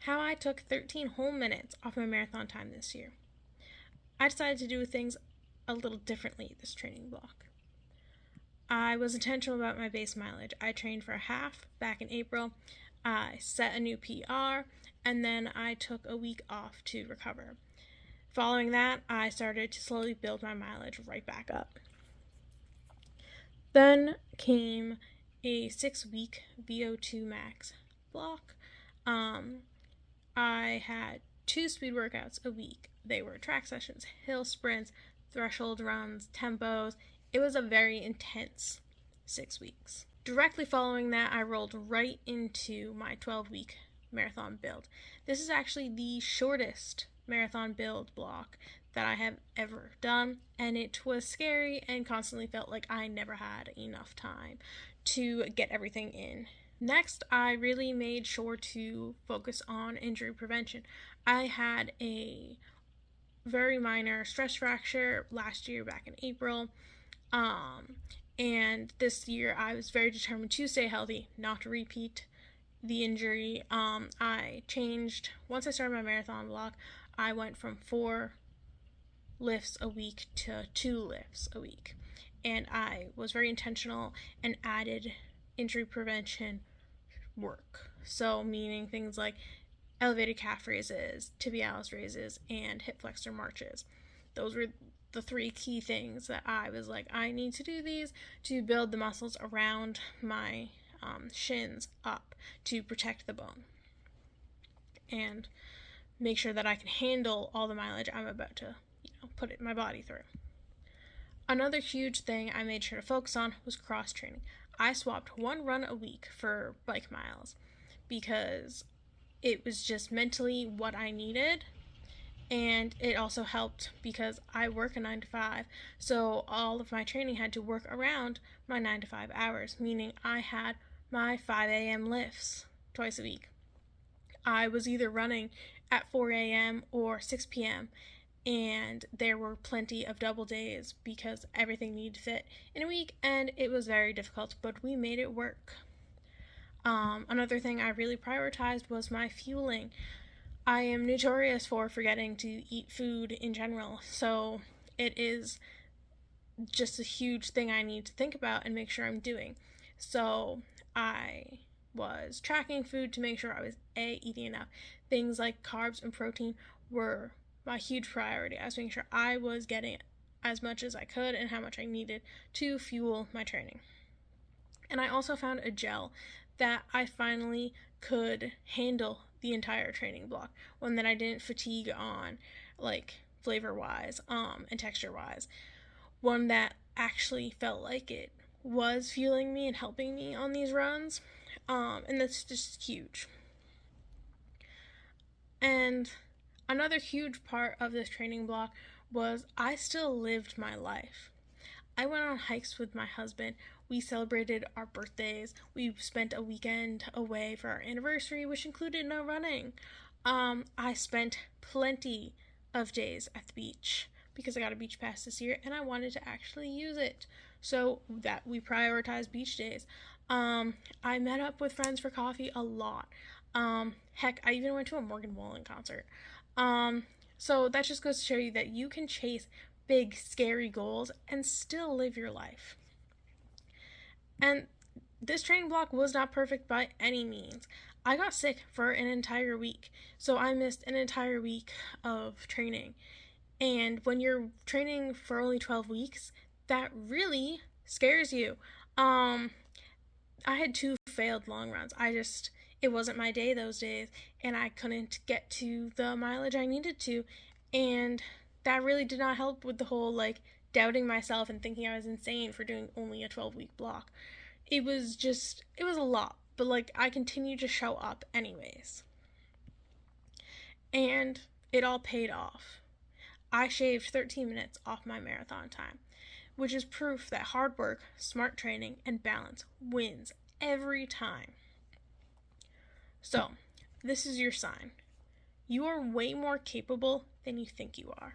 how I took 13 whole minutes off my marathon time this year. I decided to do things a little differently this training block. I was intentional about my base mileage. I trained for a half back in April. I set a new PR, and then I took a week off to recover. Following that, I started to slowly build my mileage right back up. Then came a 6-week VO₂max block. I had 2 speed workouts a week. They were track sessions, hill sprints, threshold runs, tempos. It was a very intense 6 weeks. Directly following that, I rolled right into my 12-week marathon build. This is actually the shortest marathon build block that I have ever done, and it was scary and constantly felt like I never had enough time to get everything in. Next, I really made sure to focus on injury prevention. I had a very minor stress fracture last year back in April, and this year I was very determined to stay healthy, not to repeat the injury. I changed, once I started my marathon block, I went from 4 lifts a week to 2 lifts a week, and I was very intentional and added injury prevention work. So meaning things like elevated calf raises, tibialis raises, and hip flexor marches. Those were the 3 key things that I was like, I need to do these to build the muscles around my shins up to protect the bone and make sure that I can handle all the mileage I'm about to put my body through. Another huge thing I made sure to focus on was cross training. I swapped 1 run a week for bike miles because it was just mentally what I needed, and it also helped because I work a 9 to 5, so all of my training had to work around my 9 to 5 hours, meaning I had my 5 a.m. lifts twice a week. I was either running at 4 a.m. or 6 p.m., and there were plenty of double days because everything needed to fit in a week, and it was very difficult, but we made it work. Another thing I really prioritized was my fueling. I am notorious for forgetting to eat food in general, so it is just a huge thing I need to think about and make sure I'm doing. So I was tracking food to make sure I was eating enough. Things like carbs and protein were my huge priority. I was making sure I was getting as much as I could and how much I needed to fuel my training. And I also found a gel that I finally could handle the entire training block, one that I didn't fatigue on, like flavor-wise, and texture-wise, one that actually felt like it was fueling me and helping me on these runs, and that's just huge. And another huge part of this training block was I still lived my life. I went on hikes with my husband. We celebrated our birthdays. We spent a weekend away for our anniversary, which included no running. I spent plenty of days at the beach because I got a beach pass this year and I wanted to actually use it. So that we prioritized beach days. I met up with friends for coffee a lot. Heck, I even went to a Morgan Wallen concert. So that just goes to show you that you can chase big, scary goals and still live your life. And this training block was not perfect by any means. I got sick for an entire week, so I missed an entire week of training. And when you're training for only 12 weeks, that really scares you. I had 2 failed long runs. It wasn't my day those days, and I couldn't get to the mileage I needed to, and that really did not help with the whole, doubting myself and thinking I was insane for doing only a 12-week block. It was a lot, but, I continued to show up anyways. And it all paid off. I shaved 13 minutes off my marathon time, which is proof that hard work, smart training, and balance wins every time. So, this is your sign. You are way more capable than you think you are.